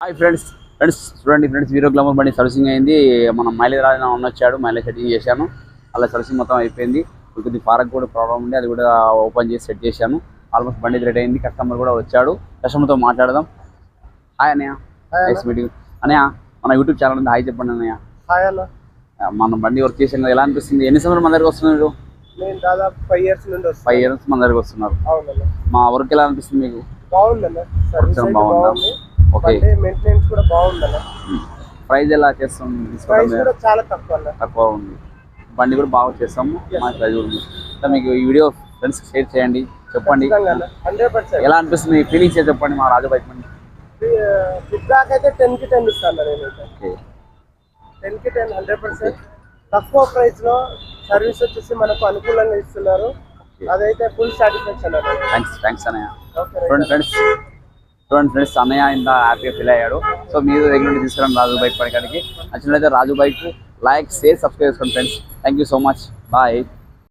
Hi friends చూడండి friends, hero glamour బండి servicing అయింది. మనం మైలేజ్ రాజు వచ్చాడు, మైలేజ్ సెట్టింగ్ చేశాను. అలా సర్వీసింగ్ మొత్తం అయిపోయింది. కొద్ది ఫారక్ కూడా ప్రాబ్లం ఉంది, అది కూడా ఓపెన్ చేసి సెట్ చేశాను. ఆల్మోస్ట్ బండి రెడీ అయింది. కస్టమర్ కూడా వచ్చాడు, కస్టమర్తో మాట్లాడదాం. హాయ్ అన్నయ్య, నైస్ మీటింగ్ అన్నయ్య. మన యూట్యూబ్ ఛానల్ ఉంది, హాయ్ చెప్పండి అన్నయ్య. హాయ్ అన్న. మన బండి వర్క్ చేసాను, ఎలా అనిపిస్తుంది? ఎన్ని సంవత్సరాలు మన దగ్గరకు వస్తున్నారు? నేను దాదాపు 5 years నుండి వస్తున్నాను. 5 years మన దగ్గరకు వస్తున్నారు. అవునన్న. మా వర్క్ ఎలా అనిపిస్తుంది మీకు? బాగుందన్న, సర్వీస్ అయితే బాగుంది. ఓకే, మెయింటెనెన్స్ కూడా బాగుందన్న. ప్రైస్ ఎలా చేస్తాం? ప్రైస్ కూడా చాలా తక్కువ అన్న. తక్కువ ఉంది. బండి కూడా బాగా చేస్తాము. మా ప్రైస్ కూడా ఉంది. మీకు ఈ వీడియో ఫ్రెండ్స్ షేర్ చేయండి, చెప్పండి 100%. ఎలా అనిపిస్తుంది, ఫీలింగ్స్ చెప్పండి. మా రాజు బైక్ బండి ఫీడ్బ్యాక్ అయితే 10 కి 10 ఇస్తాను నేనైతే. ఓకే, 10 కి 10 100%. తక్కువ ప్రైస్ లో సర్వీస్ వచ్చేసి మనకు అనుకూలంగా ఇస్తున్నారు. అదైతే ఫుల్ సాటిస్ఫాక్షన్ అన్న. థ్యాంక్స్ అన్నయ్య. చూడండి ఫ్రెండ్స్, అన్నయ్య ఇంత హ్యాపీగా ఫీల్ అయ్యాడు. సో మీరు రెగ్యులర్ తీసుకురండి రాజు బైక్ పడడానికి. నచ్చినట్లయితే Raju bike like, share, subscribe చేసుకోండి friends. Thank you so much, bye.